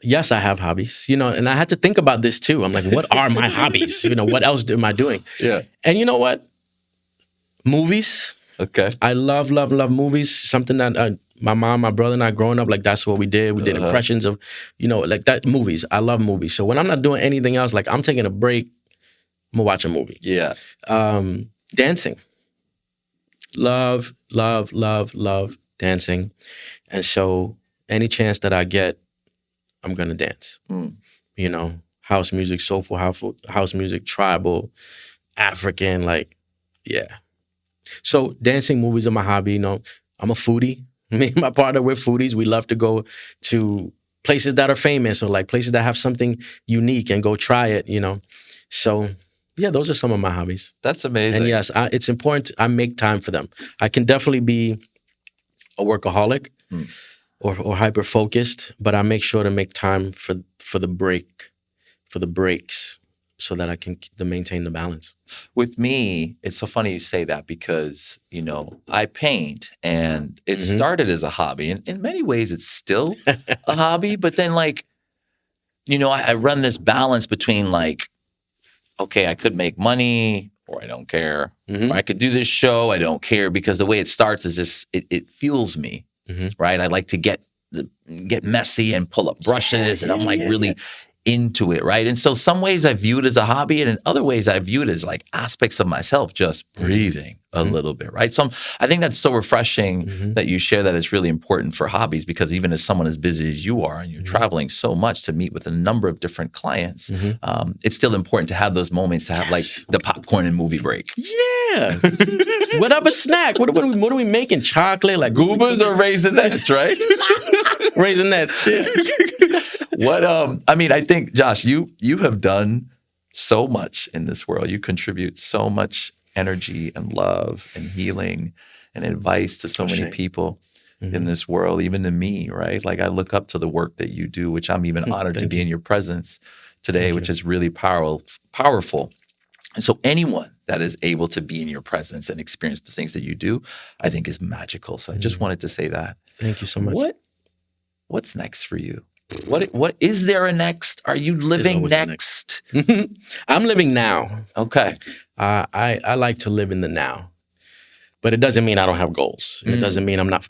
Yes, I have hobbies, and I had to think about this too. I'm like, what are my hobbies? What else am I doing? Yeah. And you know what? Movies. Okay. I love movies. Something that my mom, my brother, and I growing up, like that's what we did. We did impressions of, like that, movies. I love movies. So when I'm not doing anything else, like I'm taking a break, I'm gonna watch a movie. Yeah. Dancing. Love dancing. And so any chance that I get, I'm gonna dance. House music, soulful house music, tribal, African, yeah. So dancing, movies are my hobby. I'm a foodie. Me and my partner, we're foodies. We love to go to places that are famous or like places that have something unique and go try it, So yeah, those are some of my hobbies. That's amazing. And yes, it's important. I make time for them. I can definitely be a workaholic or hyper focused, but I make sure to make time for the breaks, so that I can maintain the balance. With me, it's so funny you say that because, I paint and it started as a hobby. And in many ways, it's still a hobby. But then I run this balance between okay, I could make money or I don't care. Or I could do this show, I don't care, because the way it starts is just, it fuels me, right? I like to get messy and pull up brushes and I'm really into it, right? And so some ways I view it as a hobby, and in other ways I view it as like aspects of myself just breathing a little bit, right? So I think that's so refreshing that you share that. It's really important for hobbies, because even as someone as busy as you are and you're traveling so much to meet with a number of different clients, it's still important to have those moments to have like the popcorn and movie break. Yeah. Whatever snack. What are we making? Chocolate? Like Goobas or Raisinets, right? Raisinets, yeah. I think, Josh, you have done so much in this world. You contribute so much energy and love and healing and advice to so many people in this world, even to me, right? Like I look up to the work that you do, which I'm even honored to be in your presence today, which is really powerful. And so anyone that is able to be in your presence and experience the things that you do, I think is magical. So I just wanted to say that. Thank you so much. What's next for you? What is there a next? Are you living next? I'm living now. Okay. I like to live in the now, but it doesn't mean I don't have goals. It doesn't mean I'm not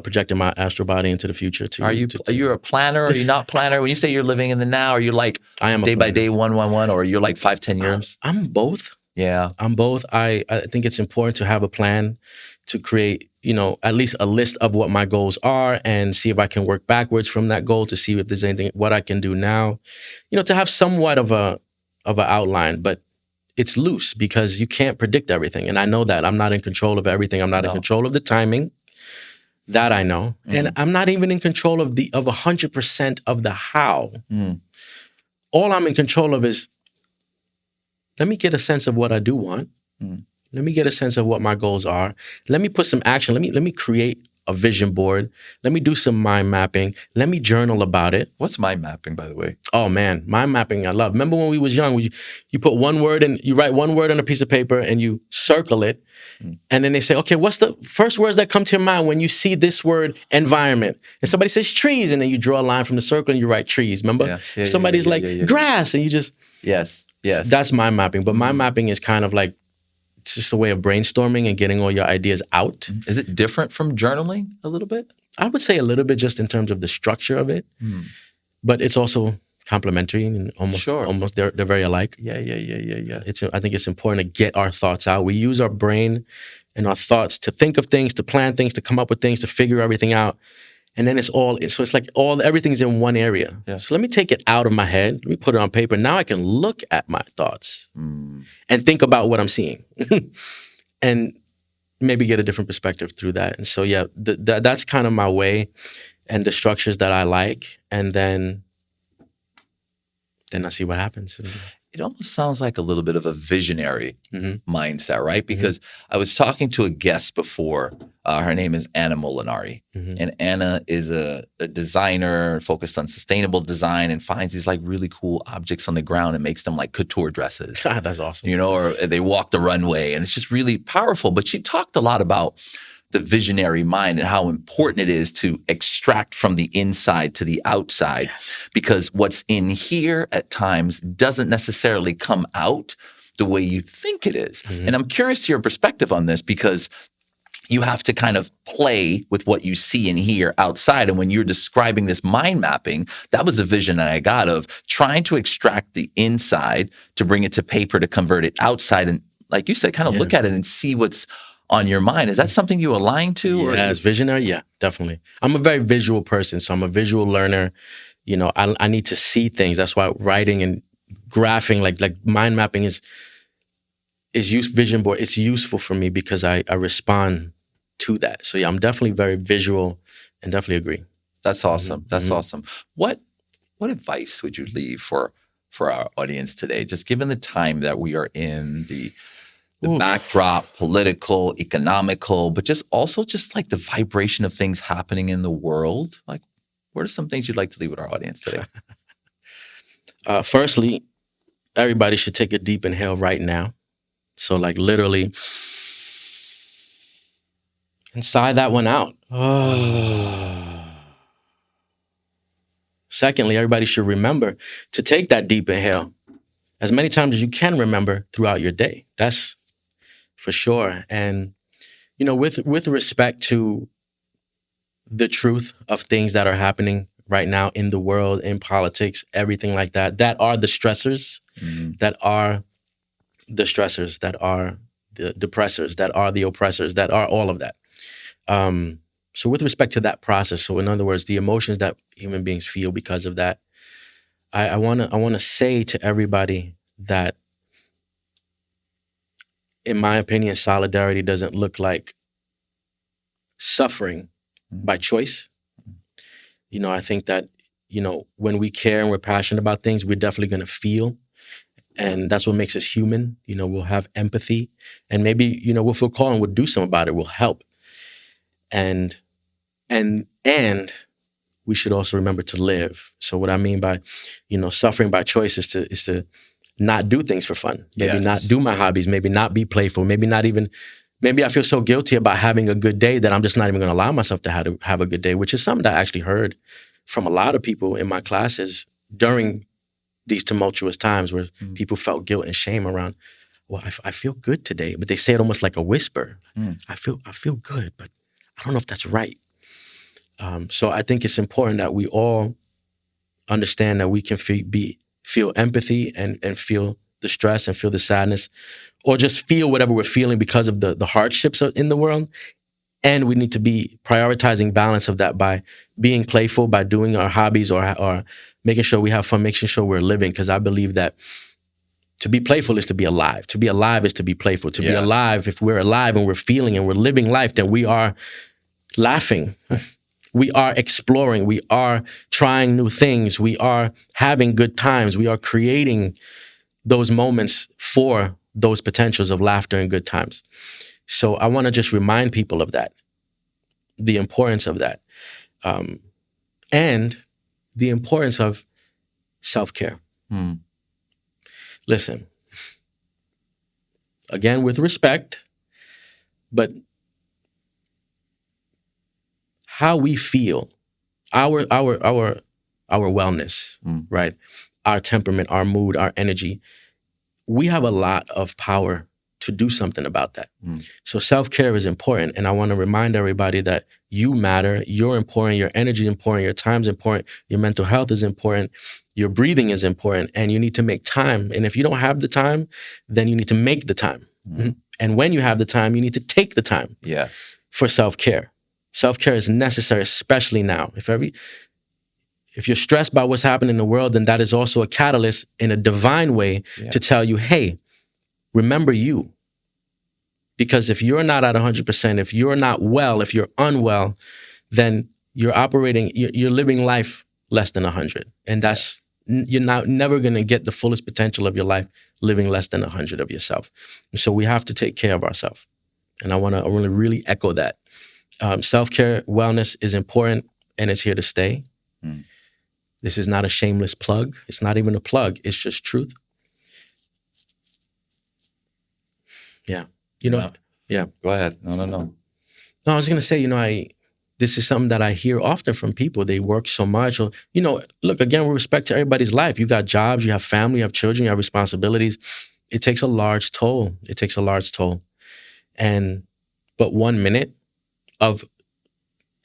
projecting my astral body into the future. Are you a planner? Or are you not planner? When you say you're living in the now, are you like I am day by day, 1-1-1, or you're like 5-10 years? I'm both. Yeah. I'm both. I think it's important to have a plan, to create, at least a list of what my goals are and see if I can work backwards from that goal to see if there's anything, what I can do now, to have somewhat of an outline, but it's loose because you can't predict everything. And I know that I'm not in control of everything. I'm not in No. control of the timing. That I know. And I'm not even in control of 100% of the how. All I'm in control of is, let me get a sense of what I do want. Let me get a sense of what my goals are. Let me put some action. Let me create a vision board. Let me do some mind mapping. Let me journal about it. What's mind mapping, by the way? Oh man, mind mapping I love. Remember when we was young, you put one word and you write one word on a piece of paper and you circle it. And then they say, okay, what's the first words that come to your mind when you see this word environment? And somebody says trees, and then you draw a line from the circle and you write trees, remember? Somebody's grass, and you just... Yes. That's mind mapping. But mind mapping is kind of like, it's just a way of brainstorming and getting all your ideas out. Is it different from journaling a little bit? I would say a little bit just in terms of the structure of it. But it's also complementary and almost they're very alike. Yeah. I think it's important to get our thoughts out. We use our brain and our thoughts to think of things, to plan things, to come up with things, to figure everything out. And then it's like everything's in one area. Yeah. So let me take it out of my head. Let me put it on paper. Now I can look at my thoughts and think about what I'm seeing and maybe get a different perspective through that. And so, that's kind of my way and the structures that I like. And then I see what happens. It almost sounds like a little bit of a visionary mindset, right? Because I was talking to a guest before. Her name is Anna Molinari. And Anna is a designer focused on sustainable design and finds these like really cool objects on the ground and makes them like couture dresses. That's awesome. Or they walk the runway, and it's just really powerful. But she talked a lot about the visionary mind and how important it is to extract from the inside to the outside, because what's in here at times doesn't necessarily come out the way you think it is. And I'm curious to your perspective on this, because you have to kind of play with what you see and hear outside. And when you're describing this mind mapping, that was a vision that I got of trying to extract the inside to bring it to paper, to convert it outside. And like you said, kind of look at it and see what's on your mind. Is that something you align to? Yeah, as visionary, yeah, definitely. I'm a very visual person, so I'm a visual learner. I need to see things. That's why writing and graphing, like mind mapping is vision board. It's useful for me because I respond to that. So yeah, I'm definitely very visual and definitely agree. That's awesome. That's awesome. What advice would you leave for our audience today? Just given the time that we are in, the backdrop, political, economical, but just like the vibration of things happening in the world. Like, what are some things you'd like to leave with our audience today? Firstly, everybody should take a deep inhale right now. So like literally, and sigh that one out. Secondly, everybody should remember to take that deep inhale as many times as you can remember throughout your day. That's for sure. And, with respect to the truth of things that are happening right now in the world, in politics, everything like that, that are the stressors, that are the stressors, that are the depressors, that are the oppressors, that are all of that. So with respect to that process, so in other words, the emotions that human beings feel because of that, I want to say to everybody that, in my opinion, solidarity doesn't look like suffering by choice. I think that, when we care and we're passionate about things, we're definitely going to feel. And that's what makes us human. We'll have empathy, and maybe, we'll feel called and we'll do something about it. We'll help. And we should also remember to live. So what I mean by, suffering by choice is to not do things for fun. Maybe not do my hobbies, maybe not be playful, maybe I feel so guilty about having a good day that I'm just not even going to allow myself to have a good day, which is something that I actually heard from a lot of people in my classes during these tumultuous times where people felt guilt and shame around, well, I feel good today, but they say it almost like a whisper. I feel good, but I don't know if that's right. So I think it's important that we all understand that we can feel empathy and feel the stress and feel the sadness, or just feel whatever we're feeling because of the hardships in the world. And we need to be prioritizing balance of that by being playful, by doing our hobbies, or making sure we have fun, making sure we're living. Because I believe that to be playful is to be alive. To be alive is to be playful. To be alive, if we're alive and we're feeling and we're living life, then we are laughing. We are exploring. We are trying new things. We are having good times. We are creating those moments for those potentials of laughter and good times. So I want to just remind people of that, the importance of that, and the importance of self-care. Listen, again, with respect, but how we feel, our wellness, right? Our temperament, our mood, our energy, we have a lot of power to do something about that. So self-care is important. And I want to remind everybody that you matter, you're important, your energy is important, your time's important, your mental health is important, your breathing is important, and you need to make time. And if you don't have the time, then you need to make the time. And when you have the time, you need to take the time for self-care. Self-care is necessary, especially now. If you're stressed by what's happening in the world, then that is also a catalyst in a divine way to tell you, hey, remember you. Because if you're not at 100%, if you're not well, if you're unwell, then you're living life less than 100. And you're never going to get the fullest potential of your life living less than 100 of yourself. And so we have to take care of ourselves. And I want to really echo that. Self-care, wellness is important, and it's here to stay. This is not a shameless plug. It's not even a plug. It's just truth. Yeah. Yeah. Go ahead. No. No, I was going to say, this is something that I hear often from people. They work so much. Or, look, again, with respect to everybody's life, you got jobs, you have family, you have children, you have responsibilities. It takes a large toll. But 1 minute of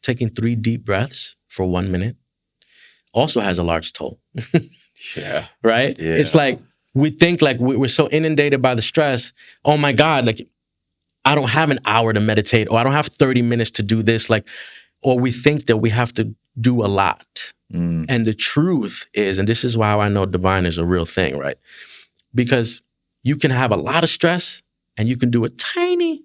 taking 3 deep breaths for 1 minute also has a large toll. Right? Yeah. It's like, we think like we're so inundated by the stress. Oh my God, like I don't have an hour to meditate, or I don't have 30 minutes to do this. Or we think that we have to do a lot. And the truth is, and this is why I know divine is a real thing, right? Because you can have a lot of stress and you can do a tiny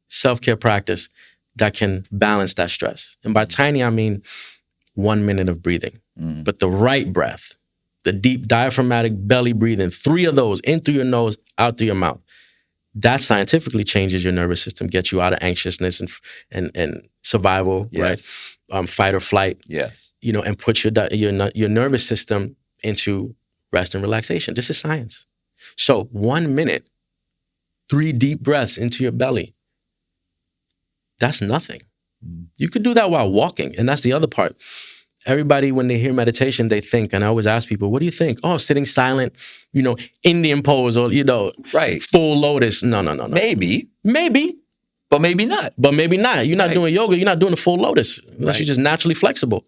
self-care practice that can balance that stress. And by tiny, I mean 1 minute of breathing, but the right breath. The deep diaphragmatic belly breathing, 3 of those in through your nose, out through your mouth. That scientifically changes your nervous system, gets you out of anxiousness and survival, right? Fight or flight. And puts your nervous system into rest and relaxation. This is science. So 1 minute, 3 deep breaths into your belly. That's nothing. You could do that while walking, and that's the other part. Everybody, when they hear meditation, they think, and I always ask people, what do you think? Oh, sitting silent, Indian pose, or, full lotus. No. Maybe. But maybe not. You're not doing yoga. You're not doing a full lotus unless you're just naturally flexible.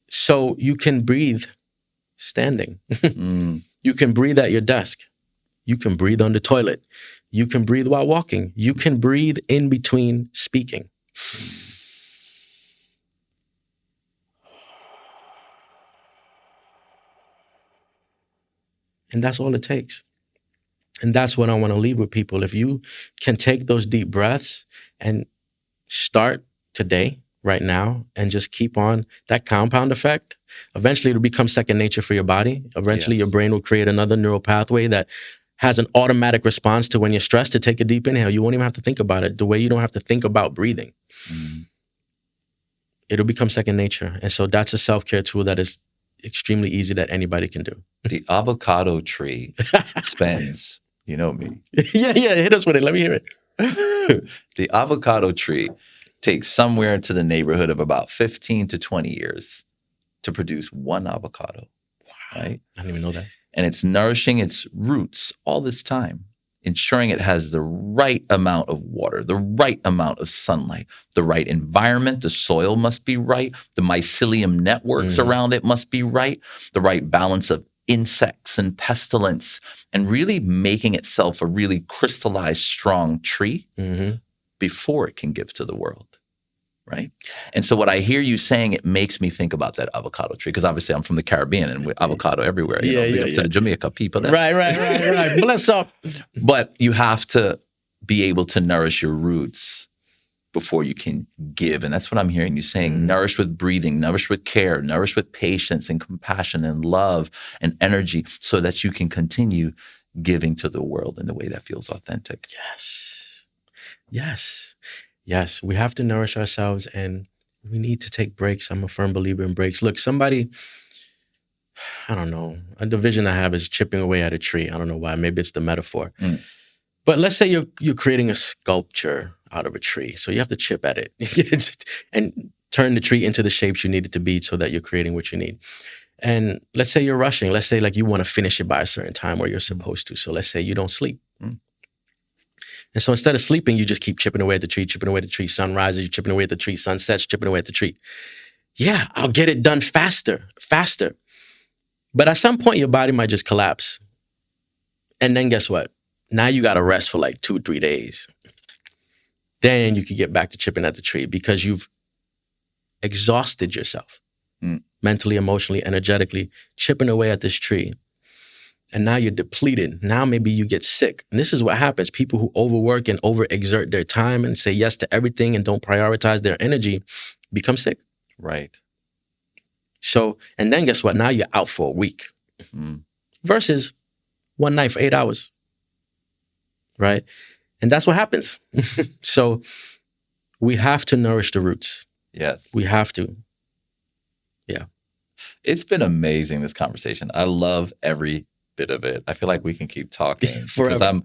So you can breathe standing. You can breathe at your desk. You can breathe on the toilet. You can breathe while walking. You can breathe in between speaking. And that's all it takes. And that's what I want to leave with people. If you can take those deep breaths and start today, right now, and just keep on that compound effect, eventually it'll become second nature for your body. Eventually your brain will create another neural pathway that has an automatic response to when you're stressed to take a deep inhale. You won't even have to think about it, the way you don't have to think about breathing. It'll become second nature. And so that's a self-care tool that is extremely easy that anybody can do. The avocado tree spends, you know me. Yeah, hit us with it. Let me hear it. The avocado tree takes somewhere into the neighborhood of about 15 to 20 years to produce one avocado. Wow. Right? I didn't even know that. And it's nourishing its roots all this time, ensuring it has the right amount of water, the right amount of sunlight, the right environment. The soil must be right. The mycelium networks around it must be right. The right balance of insects and pestilence and really making itself a really crystallized, strong tree before it can give to the world, right? And so what I hear you saying, it makes me think about that avocado tree, because obviously I'm from the Caribbean and with avocado everywhere. You know, big up to the Jamaica people there. Right. Bless up. But you have to be able to nourish your roots before you can give. And that's what I'm hearing you saying. Nourish with breathing, nourish with care, nourish with patience and compassion and love and energy, so that you can continue giving to the world in the way that feels authentic. Yes. We have to nourish ourselves, and we need to take breaks. I'm a firm believer in breaks. Look, I don't know, the vision I have is chipping away at a tree. I don't know why. Maybe it's the metaphor. But let's say you're creating a sculpture out of a tree. So you have to chip at it and turn the tree into the shapes you need it to be, so that you're creating what you need. And let's say you're rushing. Let's say like you want to finish it by a certain time where you're supposed to. So let's say you don't sleep. And so instead of sleeping, you just keep chipping away at the tree, sun rises, you're chipping away at the tree, sun sets, chipping away at the tree. Yeah, I'll get it done faster. But at some point, your body might just collapse. And then guess what? Now you got to rest for like 2-3 days. Then you can get back to chipping at the tree, because you've exhausted yourself mentally, emotionally, energetically, chipping away at this tree. And now you're depleted. Now maybe you get sick. And this is what happens. People who overwork and overexert their time and say yes to everything and don't prioritize their energy become sick. Right. So, and then guess what? Now you're out for a week versus one night for 8 hours. Right? And that's what happens. So we have to nourish the roots. Yes. We have to. Yeah. It's been amazing, this conversation. I love every bit of it. I feel like we can keep talking because I'm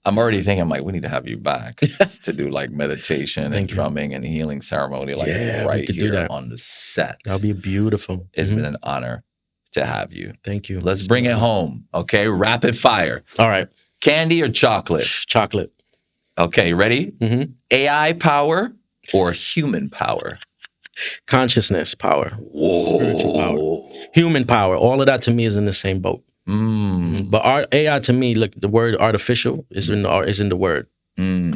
already thinking, like, we need to have you back to do like meditation and drumming and healing ceremony, like right here on the set. That'll be beautiful. It's been an honor to have you. Thank you. Let's bring it home. Okay. Rapid fire. All right. Candy or chocolate? Chocolate. Okay. Ready? AI power or human power? Consciousness power. Whoa. Spiritual power. Human power. All of that to me is in the same boat. But AI to me, look, the word artificial is in the word.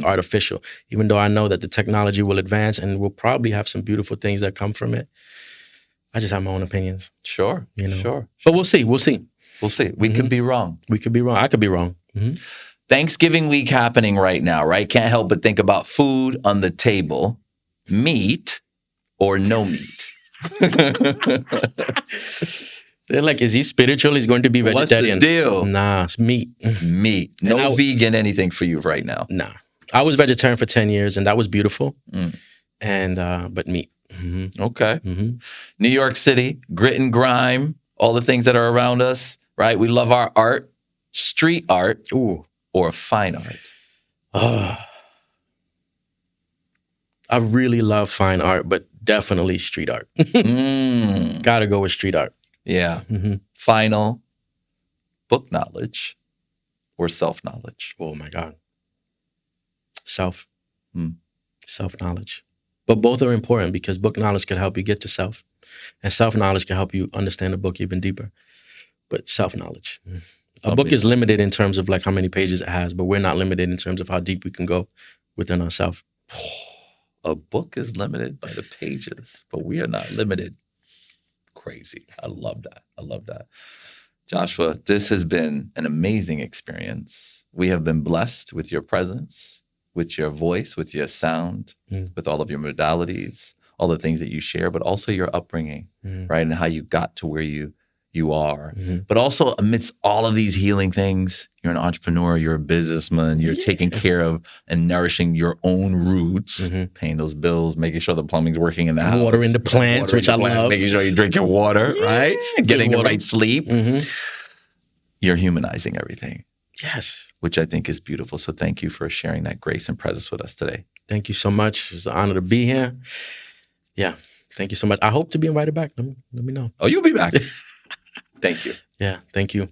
Artificial. Even though I know that the technology will advance and we'll probably have some beautiful things that come from it. I just have my own opinions. Sure. Sure. But we'll see. We could be wrong. We could be wrong. I could be wrong. Thanksgiving week happening right now, right? Can't help but think about food on the table. Meat or no meat? They're like, is he spiritual? He's going to be vegetarian. What's the deal? Nah, it's meat. Meat. No vegan anything for you right now. Nah. I was vegetarian for 10 years and that was beautiful. And but meat. Okay. New York City, grit and grime, all the things that are around us, right? We love our art, street art, or fine art. I really love fine art, but definitely street art. Gotta go with street art. Yeah. Final, book knowledge or self-knowledge? Oh my God. Self-knowledge. But both are important because book knowledge can help you get to self. And self-knowledge can help you understand a book even deeper. But self-knowledge. A book is limited in terms of like how many pages it has, but we're not limited in terms of how deep we can go within ourselves. A book is limited by the pages, but we are not limited. Crazy. I love that. Joshua, this has been an amazing experience. We have been blessed with your presence, with your voice, with your sound, with all of your modalities, all the things that you share, but also your upbringing, right? And how you got to where you are. But also amidst all of these healing things, you're an entrepreneur, you're a businessman, you're taking care of and nourishing your own roots, paying those bills, making sure the plumbing's working in the house. Watering the plants, which I love. Making sure you drink your water, right? Getting the right sleep. You're humanizing everything. Yes. Which I think is beautiful. So thank you for sharing that grace and presence with us today. Thank you so much. It's an honor to be here. Yeah. Thank you so much. I hope to be invited back. Let me know. Oh, you'll be back. Thank you. Yeah. Thank you.